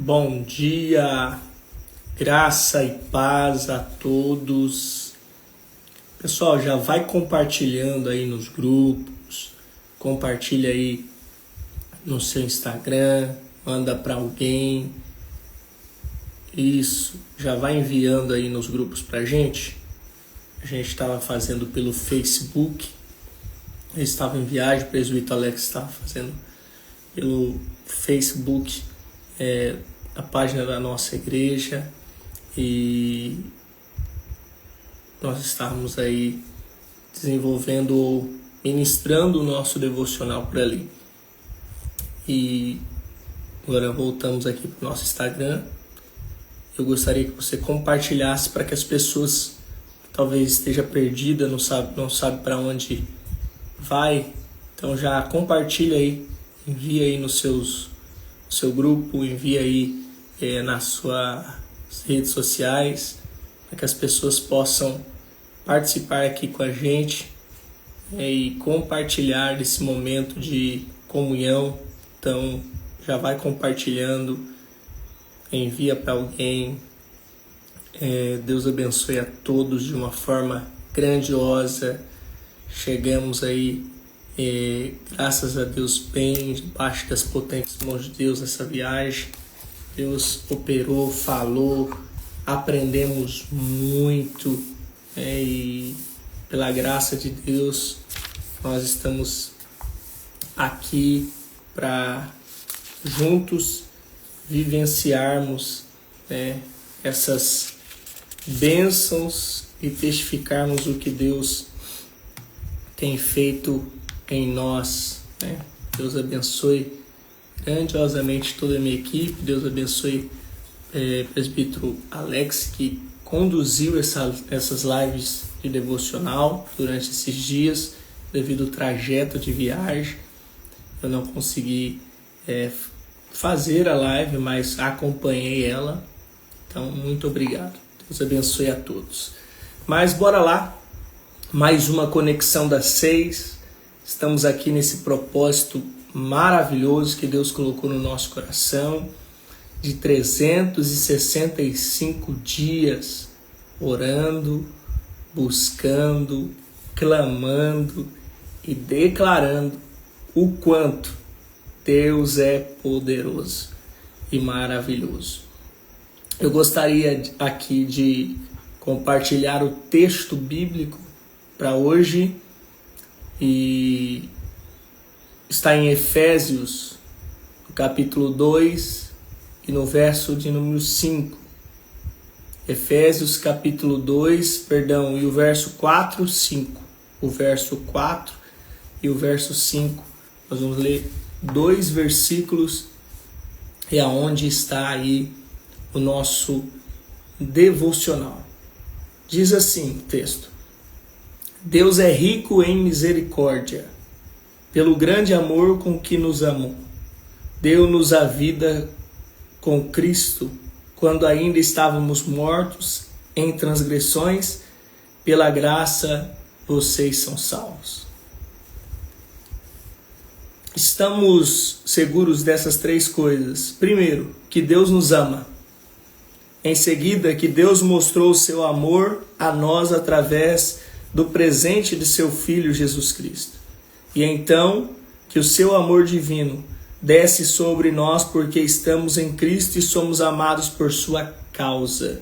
Bom dia, graça e paz a todos. Pessoal, já vai compartilhando aí nos grupos, compartilha aí no seu Instagram, manda para alguém. Isso, já vai enviando aí nos grupos pra gente. A gente estava fazendo pelo Facebook, eu estava em viagem, o presbítero Alex estava fazendo pelo Facebook, a página da nossa igreja, e nós estávamos aí desenvolvendo, ministrando o nosso devocional por ali. E agora voltamos aqui para o nosso Instagram. Eu gostaria que você compartilhasse para que as pessoas talvez esteja perdida, não sabe para onde vai. Então já compartilha aí, envia aí no seu grupo, envia aí nas suas redes sociais, para que as pessoas possam participar aqui com a gente e compartilhar desse momento de comunhão. Então já vai compartilhando, envia para alguém. Deus abençoe a todos de uma forma grandiosa. Chegamos aí, graças a Deus, bem debaixo das potentes mãos de Deus nessa viagem. Deus operou, falou, aprendemos muito, e pela graça de Deus nós estamos aqui para juntos vivenciarmos essas bênçãos e testificarmos o que Deus tem feito em nós. Deus abençoe grandiosamente toda a minha equipe. Deus abençoe o presbítero Alex, que conduziu essas lives de devocional durante esses dias, devido ao trajeto de viagem. Eu não consegui fazer a live, mas acompanhei ela. Então, muito obrigado. Deus abençoe a todos. Mas bora lá. Mais uma conexão das 6. Estamos aqui nesse propósito maravilhoso que Deus colocou no nosso coração, de 365 dias orando, buscando, clamando e declarando o quanto Deus é poderoso e maravilhoso. Eu gostaria aqui de compartilhar o texto bíblico para hoje, e está em Efésios, no capítulo 2 e no verso de número 5. Efésios capítulo 2, e o verso 4, 5. O verso 4 e o verso 5. Nós vamos ler 2 versículos, e aonde está aí o nosso devocional. Diz assim o texto: Deus é rico em misericórdia, pelo grande amor com que nos amou. Deu-nos a vida com Cristo, quando ainda estávamos mortos em transgressões. Pela graça vocês são salvos. Estamos seguros dessas 3 coisas. Primeiro, que Deus nos ama. Em seguida, que Deus mostrou o seu amor a nós através do presente de seu Filho Jesus Cristo. E então, que o seu amor divino desce sobre nós porque estamos em Cristo e somos amados por sua causa.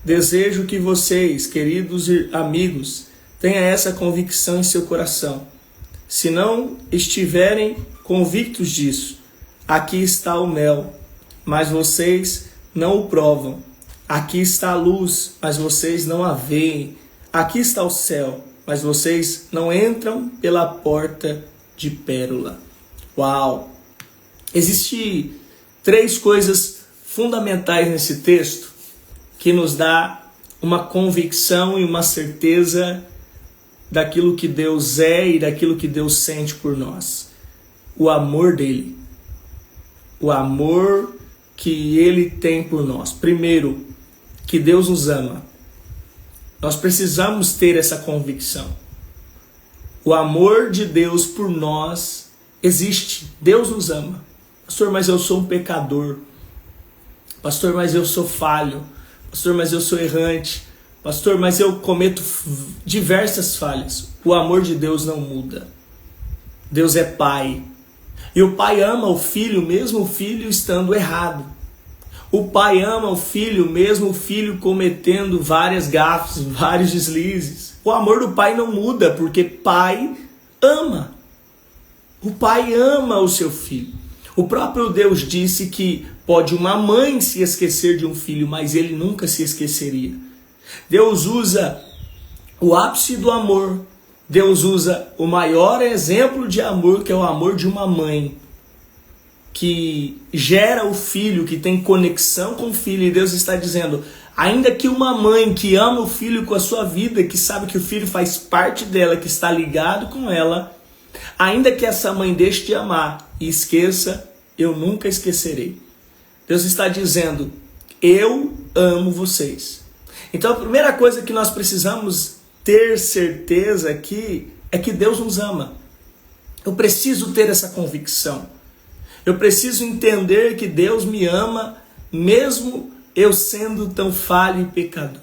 Desejo que vocês, queridos amigos, tenham essa convicção em seu coração. Se não estiverem convictos disso, aqui está o mel, mas vocês não o provam. Aqui está a luz, mas vocês não a veem. Aqui está o céu, mas vocês não entram pela porta de pérola. Uau! Existem 3 coisas fundamentais nesse texto que nos dá uma convicção e uma certeza daquilo que Deus é e daquilo que Deus sente por nós. O amor dele. O amor que ele tem por nós. Primeiro, que Deus nos ama. Nós precisamos ter essa convicção. O amor de Deus por nós existe. Deus nos ama. Pastor, mas eu sou um pecador. Pastor, mas eu sou falho. Pastor, mas eu sou errante. Pastor, mas eu cometo diversas falhas. O amor de Deus não muda. Deus é Pai. E o Pai ama o Filho, mesmo o Filho estando errado. O Pai ama o Filho, mesmo o Filho cometendo várias gafes, vários deslizes. O amor do Pai não muda, porque Pai ama. O Pai ama o seu Filho. O próprio Deus disse que pode uma mãe se esquecer de um filho, mas Ele nunca se esqueceria. Deus usa o ápice do amor. Deus usa o maior exemplo de amor, que é o amor de uma mãe, que gera o filho, que tem conexão com o filho. E Deus está dizendo, ainda que uma mãe que ama o filho com a sua vida, que sabe que o filho faz parte dela, que está ligado com ela, ainda que essa mãe deixe de amar e esqueça, eu nunca esquecerei. Deus está dizendo, eu amo vocês. Então a primeira coisa que nós precisamos ter certeza aqui é que Deus nos ama. Eu preciso ter essa convicção. Eu preciso entender que Deus me ama, mesmo eu sendo tão falho e pecador.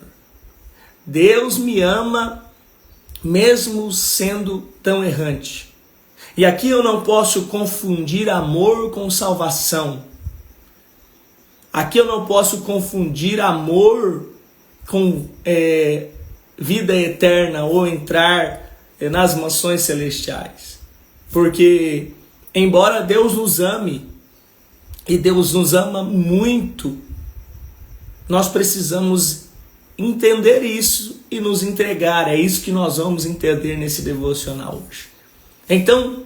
Deus me ama, mesmo sendo tão errante. E aqui eu não posso confundir amor com salvação. Aqui eu não posso confundir amor com vida eterna ou entrar nas mansões celestiais. Porque, embora Deus nos ame, e Deus nos ama muito, nós precisamos entender isso e nos entregar. É isso que nós vamos entender nesse devocional hoje. Então,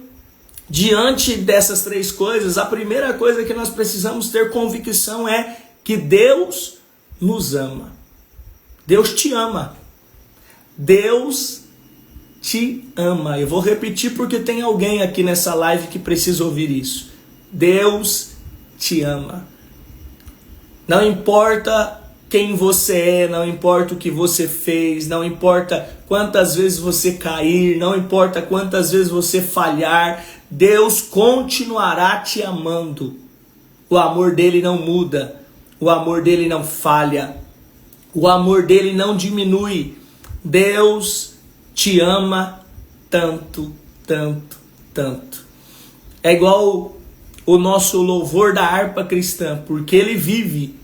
diante dessas três coisas, a primeira coisa que nós precisamos ter convicção é que Deus nos ama. Deus te ama. Deus te ama. Eu vou repetir porque tem alguém aqui nessa live que precisa ouvir isso. Deus te ama. Não importa quem você é, não importa o que você fez, não importa quantas vezes você cair, não importa quantas vezes você falhar, Deus continuará te amando. O amor dele não muda, o amor dele não falha, o amor dele não diminui. Deus te ama tanto, tanto, tanto. É igual o nosso louvor da harpa cristã, porque ele vive.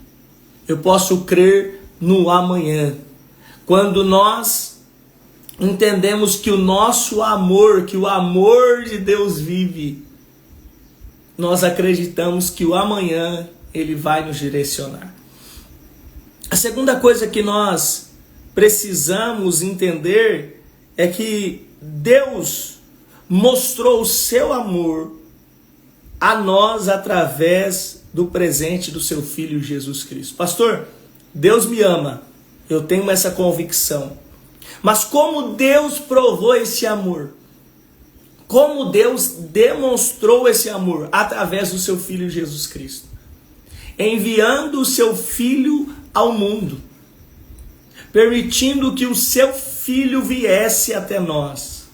Eu posso crer no amanhã. Quando nós entendemos que o nosso amor, que o amor de Deus vive, nós acreditamos que o amanhã ele vai nos direcionar. A segunda coisa que nós precisamos entender é que Deus mostrou o seu amor a nós através do presente do seu Filho Jesus Cristo. Pastor, Deus me ama, eu tenho essa convicção. Mas como Deus provou esse amor? Como Deus demonstrou esse amor? Através do seu Filho Jesus Cristo. Enviando o seu Filho ao mundo. Permitindo que o seu Filho viesse até nós.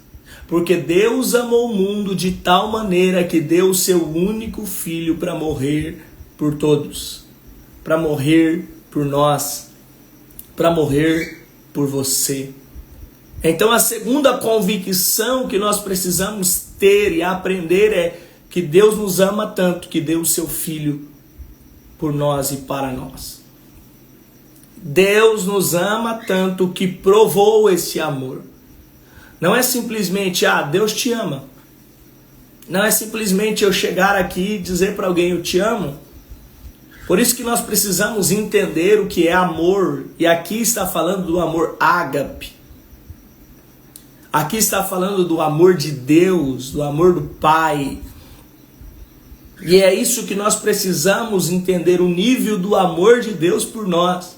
Porque Deus amou o mundo de tal maneira que deu o seu único Filho para morrer por todos. Para morrer por nós. Para morrer por você. Então a segunda convicção que nós precisamos ter e aprender é que Deus nos ama tanto que deu o seu Filho por nós e para nós. Deus nos ama tanto que provou esse amor. Não é simplesmente, Deus te ama. Não é simplesmente eu chegar aqui e dizer para alguém, eu te amo. Por isso que nós precisamos entender o que é amor. E aqui está falando do amor ágape. Aqui está falando do amor de Deus, do amor do Pai. E é isso que nós precisamos entender, o nível do amor de Deus por nós.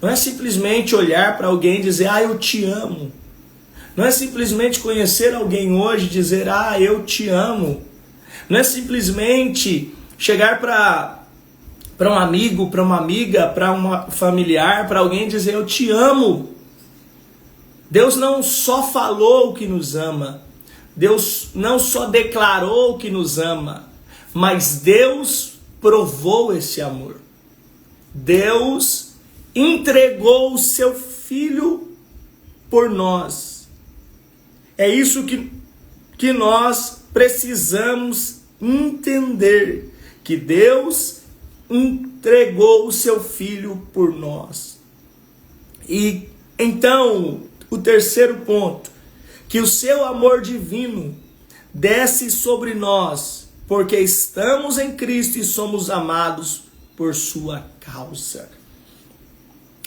Não é simplesmente olhar para alguém e dizer, eu te amo. Não é simplesmente conhecer alguém hoje e dizer, eu te amo. Não é simplesmente chegar para um amigo, para uma amiga, para um familiar, para alguém e dizer, eu te amo. Deus não só falou que nos ama, Deus não só declarou que nos ama, mas Deus provou esse amor. Deus entregou o seu Filho por nós. É isso que nós precisamos entender, que Deus entregou o seu Filho por nós. E então, o terceiro ponto, que o seu amor divino desce sobre nós, porque estamos em Cristo e somos amados por sua causa.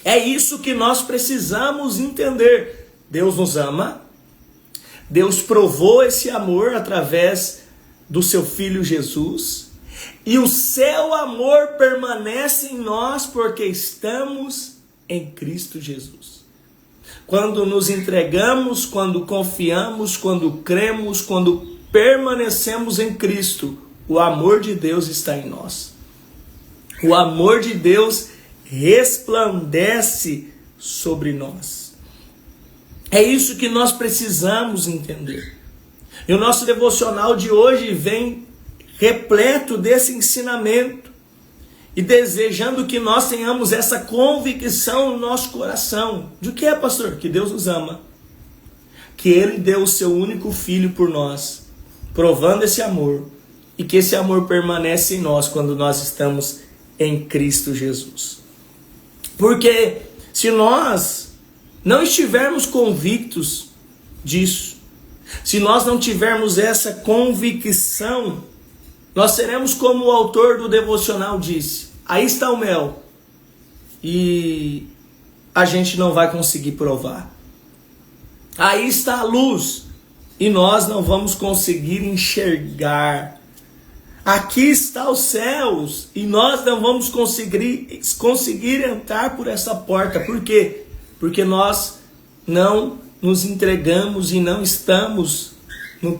É isso que nós precisamos entender. Deus nos ama, Deus provou esse amor através do seu Filho Jesus, e o seu amor permanece em nós porque estamos em Cristo Jesus. Quando nos entregamos, quando confiamos, quando cremos, quando permanecemos em Cristo, o amor de Deus está em nós. O amor de Deus resplandece sobre nós. É isso que nós precisamos entender. E o nosso devocional de hoje vem repleto desse ensinamento e desejando que nós tenhamos essa convicção no nosso coração. De que é, pastor? Que Deus nos ama. Que Ele deu o seu único Filho por nós, provando esse amor, e que esse amor permanece em nós quando nós estamos em Cristo Jesus. Porque se nós não estivermos convictos disso, se nós não tivermos essa convicção, nós seremos como o autor do devocional disse: aí está o mel, e a gente não vai conseguir provar. Aí está a luz, e nós não vamos conseguir enxergar. Aqui está os céus, e nós não vamos conseguir entrar por essa porta. Por quê? Porque nós não nos entregamos e não estamos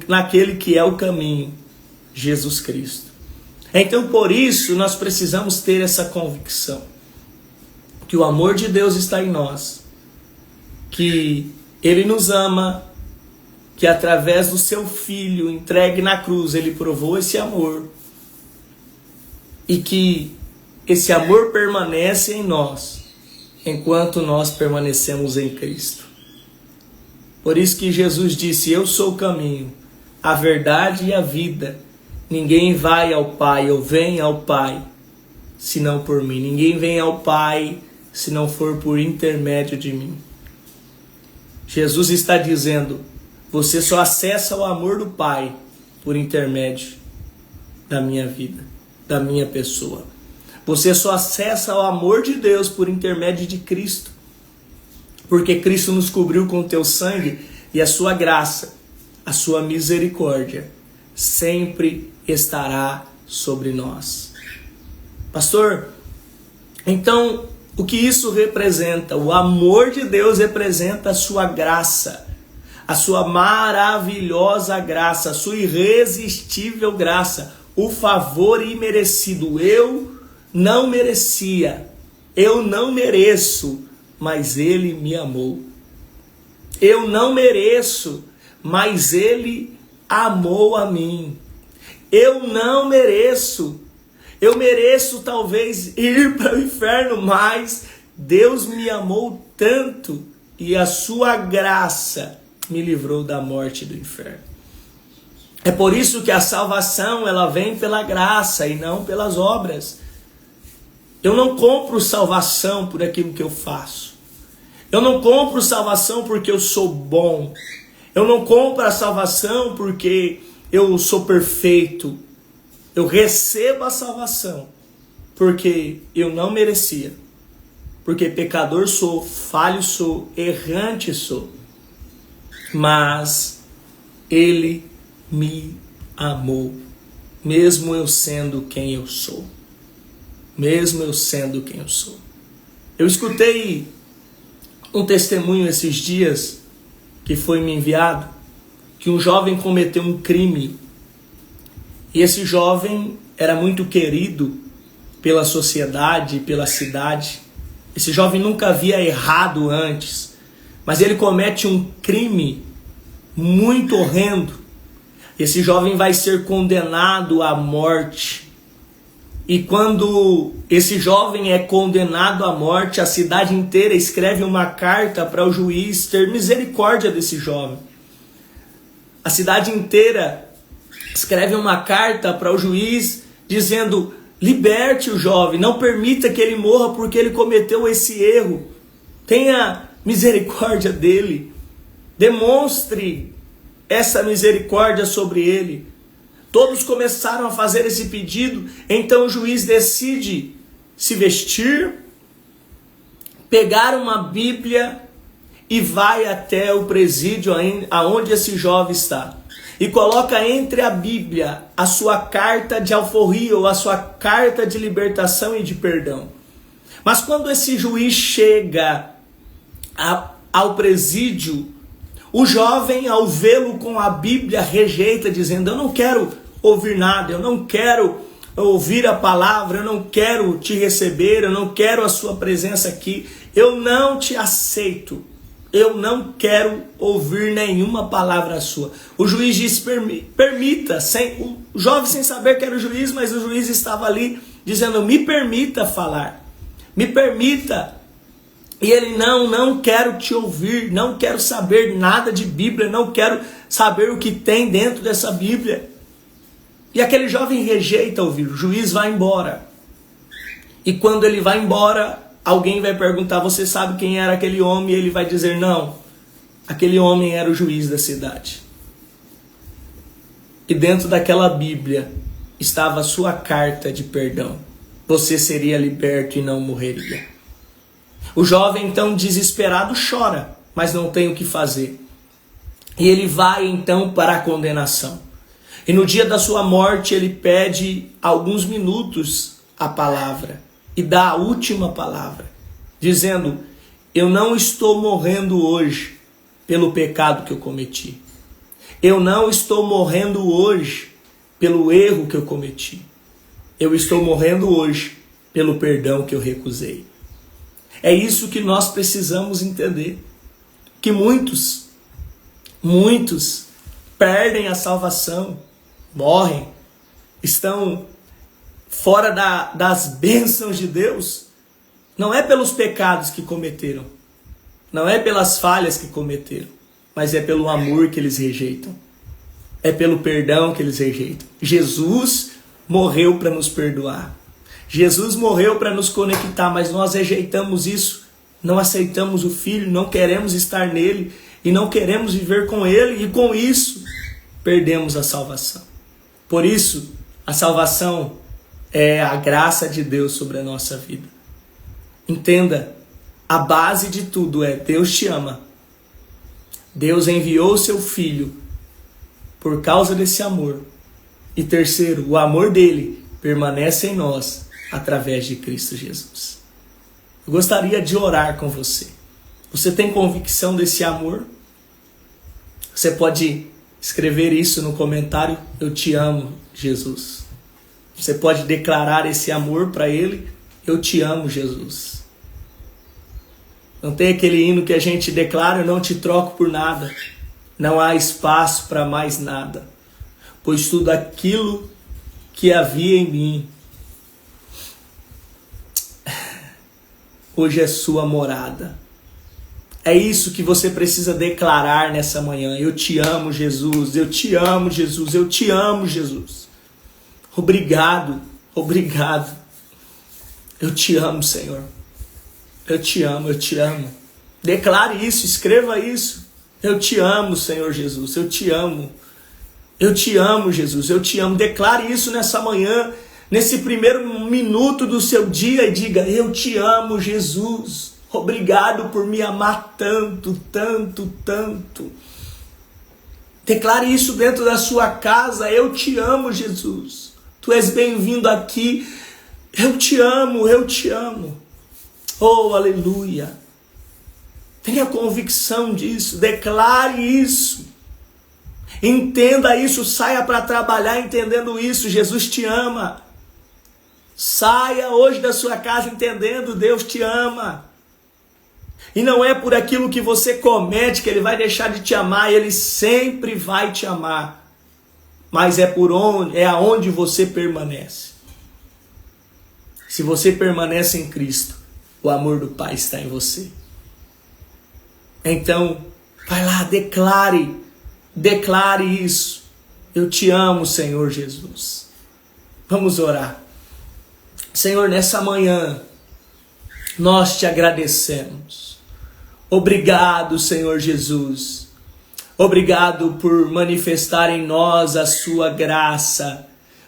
naquele que é o caminho, Jesus Cristo. Então, por isso, nós precisamos ter essa convicção, que o amor de Deus está em nós, que Ele nos ama, que através do seu Filho entregue na cruz, Ele provou esse amor, e que esse amor permanece em nós, enquanto nós permanecemos em Cristo. Por isso que Jesus disse: eu sou o caminho, a verdade e a vida. Ninguém vai ao Pai ou vem ao Pai senão por mim. Ninguém vem ao Pai se não for por intermédio de mim. Jesus está dizendo: você só acessa o amor do Pai por intermédio da minha vida, da minha pessoa. Você só acessa o amor de Deus por intermédio de Cristo. Porque Cristo nos cobriu com o teu sangue, e a sua graça, a sua misericórdia sempre estará sobre nós. Pastor, então o que isso representa? O amor de Deus representa a sua graça, a sua maravilhosa graça, a sua irresistível graça, o favor imerecido. Eu não merecia, eu não mereço, mas Ele me amou. Eu não mereço, mas Ele amou a mim. Eu não mereço. Eu mereço talvez ir para o inferno, mas Deus me amou tanto e a sua graça me livrou da morte e do inferno. É por isso que a salvação ela vem pela graça e não pelas obras. Eu não compro salvação por aquilo que eu faço. Eu não compro salvação porque eu sou bom. Eu não compro a salvação porque eu sou perfeito. Eu recebo a salvação porque eu não merecia. Porque pecador sou, falho sou, errante sou. Mas Ele me amou, mesmo eu sendo quem eu sou. Mesmo eu sendo quem eu sou. Eu escutei um testemunho esses dias que foi me enviado, que um jovem cometeu um crime. E esse jovem era muito querido pela sociedade, pela cidade. Esse jovem nunca havia errado antes, mas ele comete um crime muito horrendo. Esse jovem vai ser condenado à morte. E quando esse jovem é condenado à morte, a cidade inteira escreve uma carta para o juiz ter misericórdia desse jovem. A cidade inteira escreve uma carta para o juiz dizendo: liberte o jovem, não permita que ele morra porque ele cometeu esse erro. Tenha misericórdia dele. Demonstre essa misericórdia sobre ele. Todos começaram a fazer esse pedido, então o juiz decide se vestir, pegar uma Bíblia e vai até o presídio aonde esse jovem está. E coloca entre a Bíblia a sua carta de alforria ou a sua carta de libertação e de perdão. Mas quando esse juiz chega ao presídio, o jovem, ao vê-lo com a Bíblia, rejeita, dizendo: eu não quero ouvir nada, eu não quero ouvir a palavra, eu não quero te receber, eu não quero a sua presença aqui, eu não te aceito, eu não quero ouvir nenhuma palavra sua. O juiz diz: permita, o jovem sem saber que era o juiz, mas o juiz estava ali dizendo: me permita falar, me permita. E ele: não quero te ouvir, não quero saber nada de Bíblia, não quero saber o que tem dentro dessa Bíblia. E aquele jovem rejeita ouvir, o juiz vai embora. E quando ele vai embora, alguém vai perguntar: você sabe quem era aquele homem? E ele vai dizer: não, aquele homem era o juiz da cidade. E dentro daquela Bíblia estava a sua carta de perdão. Você seria liberto e não morreria. O jovem então, desesperado, chora, mas não tem o que fazer. E ele vai então para a condenação. E no dia da sua morte ele pede alguns minutos a palavra e dá a última palavra, dizendo: eu não estou morrendo hoje pelo pecado que eu cometi. Eu não estou morrendo hoje pelo erro que eu cometi. Eu estou morrendo hoje pelo perdão que eu recusei. É isso que nós precisamos entender. Que muitos perdem a salvação, morrem, estão fora das bênçãos de Deus. Não é pelos pecados que cometeram, não é pelas falhas que cometeram, mas é pelo amor que eles rejeitam. É pelo perdão que eles rejeitam. Jesus morreu para nos perdoar. Jesus morreu para nos conectar, mas nós rejeitamos isso, não aceitamos o Filho, não queremos estar nele e não queremos viver com ele, e com isso perdemos a salvação. Por isso, a salvação é a graça de Deus sobre a nossa vida. Entenda, a base de tudo é: Deus te ama. Deus enviou o seu Filho por causa desse amor. E terceiro, o amor dele permanece em nós através de Cristo Jesus. Eu gostaria de orar com você. Você tem convicção desse amor? Você pode escrever isso no comentário: eu te amo, Jesus. Você pode declarar esse amor para ele: eu te amo, Jesus. Não tem aquele hino que a gente declara: eu não te troco por nada. Não há espaço para mais nada, pois tudo aquilo que havia em mim hoje é sua morada. É isso que você precisa declarar nessa manhã: eu te amo, Jesus, eu te amo, Jesus, eu te amo, Jesus. Obrigado, obrigado. Eu te amo, Senhor. Eu te amo, eu te amo. Declare isso, escreva isso. Eu te amo, Senhor Jesus, eu te amo. Eu te amo, Jesus, eu te amo. Declare isso nessa manhã, nesse primeiro minuto do seu dia, e diga: eu te amo, Jesus. Obrigado por me amar tanto, tanto, tanto. Declare isso dentro da sua casa: eu te amo, Jesus. Tu és bem-vindo aqui. Eu te amo, eu te amo. Oh, aleluia. Tenha convicção disso, declare isso. Entenda isso, saia para trabalhar entendendo isso. Jesus te ama. Saia hoje da sua casa entendendo: Deus te ama. E não é por aquilo que você comete que ele vai deixar de te amar, ele sempre vai te amar. Mas é aonde você permanece. Se você permanece em Cristo, o amor do Pai está em você. Então, vai lá, declare isso. Eu te amo, Senhor Jesus. Vamos orar. Senhor, nessa manhã, nós te agradecemos. Obrigado, Senhor Jesus. Obrigado por manifestar em nós a sua graça.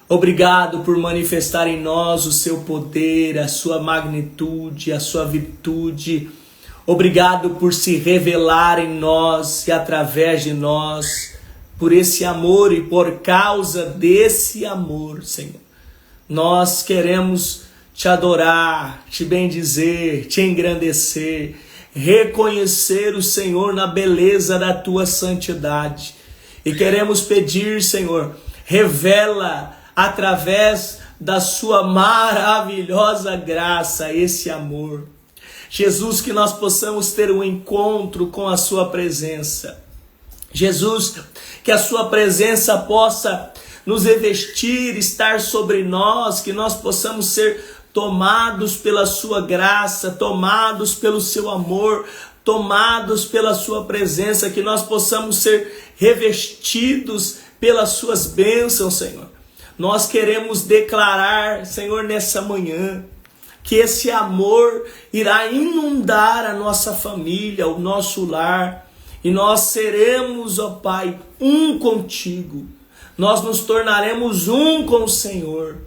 Obrigado por manifestar em nós o seu poder, a sua magnitude, a sua virtude. Obrigado por se revelar em nós e através de nós, por esse amor e por causa desse amor, Senhor. Nós queremos te adorar, te bendizer, te engrandecer, reconhecer o Senhor na beleza da tua santidade. E queremos pedir, Senhor, revela através da sua maravilhosa graça esse amor. Jesus, que nós possamos ter um encontro com a sua presença. Jesus, que a sua presença possa nos revestir, estar sobre nós, que nós possamos ser tomados pela sua graça, tomados pelo seu amor, tomados pela sua presença, que nós possamos ser revestidos pelas suas bênçãos, Senhor. Nós queremos declarar, Senhor, nessa manhã, que esse amor irá inundar a nossa família, o nosso lar, e nós seremos, ó Pai, um contigo. Nós nos tornaremos um com o Senhor.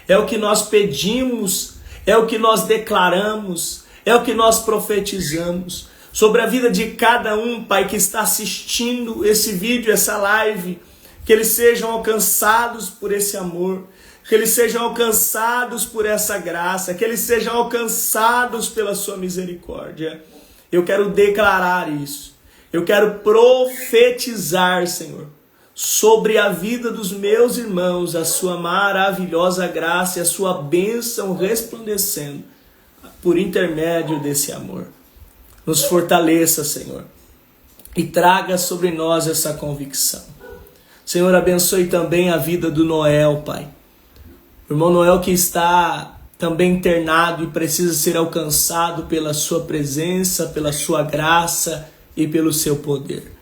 É o que nós pedimos, é o que nós declaramos, é o que nós profetizamos sobre a vida de cada um, Pai, que está assistindo esse vídeo, essa live, que eles sejam alcançados por esse amor, que eles sejam alcançados por essa graça, que eles sejam alcançados pela sua misericórdia. Eu quero declarar isso, eu quero profetizar, Senhor, sobre a vida dos meus irmãos, a sua maravilhosa graça e a sua bênção resplandecendo por intermédio desse amor. Nos fortaleça, Senhor, e traga sobre nós essa convicção. Senhor, abençoe também a vida do Noel, Pai. O irmão Noel que está também internado e precisa ser alcançado pela sua presença, pela sua graça e pelo seu poder.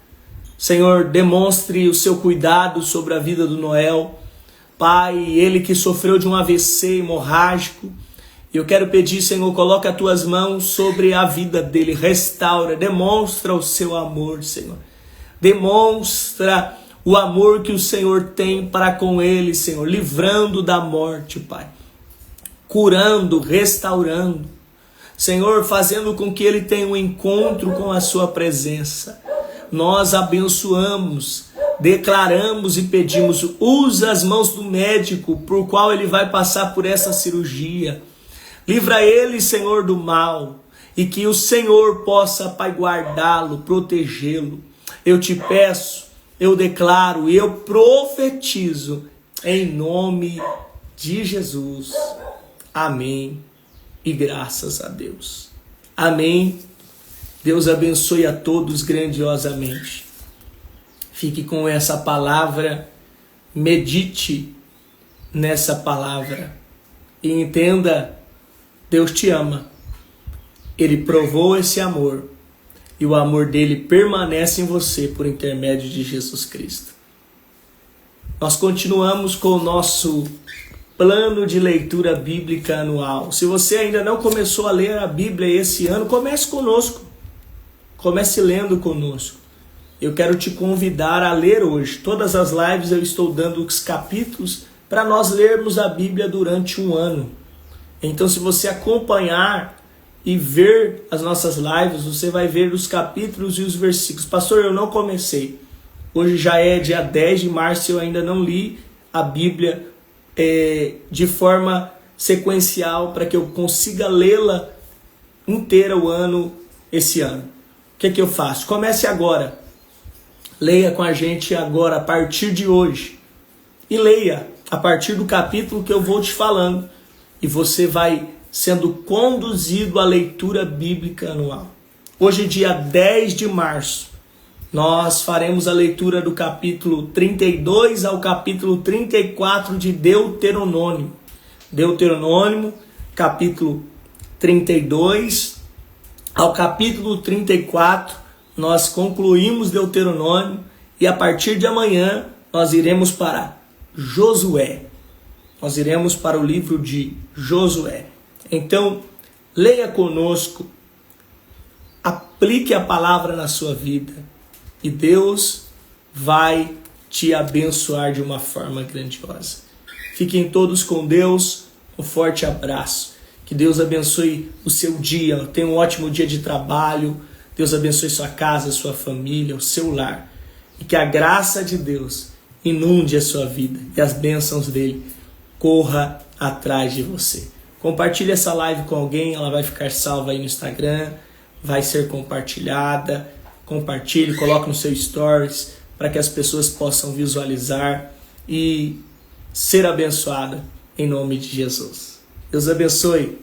Senhor, demonstre o seu cuidado sobre a vida do Noel. Pai, ele que sofreu de um AVC hemorrágico, eu quero pedir, Senhor, coloca as tuas mãos sobre a vida dele, restaura, demonstra o seu amor, Senhor. Demonstra o amor que o Senhor tem para com ele, Senhor, livrando da morte, Pai. Curando, restaurando. Senhor, fazendo com que ele tenha um encontro com a sua presença. Nós abençoamos, declaramos e pedimos, usa as mãos do médico por qual ele vai passar por essa cirurgia. Livra ele, Senhor, do mal, e que o Senhor possa, Pai, guardá-lo, protegê-lo. Eu te peço, eu declaro, eu profetizo, em nome de Jesus. Amém. E graças a Deus. Amém. Deus abençoe a todos grandiosamente. Fique com essa palavra, medite nessa palavra e entenda, Deus te ama. Ele provou esse amor e o amor dele permanece em você por intermédio de Jesus Cristo. Nós continuamos com o nosso plano de leitura bíblica anual. Se você ainda não começou a ler a Bíblia esse ano, comece conosco. Comece lendo conosco. Eu quero te convidar a ler hoje. Todas as lives eu estou dando os capítulos para nós lermos a Bíblia durante um ano. Então, se você acompanhar e ver as nossas lives, você vai ver os capítulos e os versículos. Pastor, eu não comecei. Hoje já é dia 10 de março e eu ainda não li a Bíblia de forma sequencial para que eu consiga lê-la inteira o ano, esse ano. O que eu faço? Comece agora. Leia com a gente agora, a partir de hoje. E leia a partir do capítulo que eu vou te falando. E você vai sendo conduzido à leitura bíblica anual. Hoje, dia 10 de março, nós faremos a leitura do capítulo 32 ao capítulo 34 de Deuteronômio. Deuteronômio capítulo 32 ao capítulo 34, nós concluímos Deuteronômio e a partir de amanhã nós iremos para Josué. Nós iremos para o livro de Josué. Então, leia conosco, aplique a palavra na sua vida e Deus vai te abençoar de uma forma grandiosa. Fiquem todos com Deus, um forte abraço. Que Deus abençoe o seu dia, tenha um ótimo dia de trabalho. Deus abençoe sua casa, sua família, o seu lar. E que a graça de Deus inunde a sua vida e as bênçãos dele corra atrás de você. Compartilhe essa live com alguém, ela vai ficar salva aí no Instagram, vai ser compartilhada. Compartilhe, coloque no seu stories para que as pessoas possam visualizar e ser abençoada em nome de Jesus. Deus abençoe.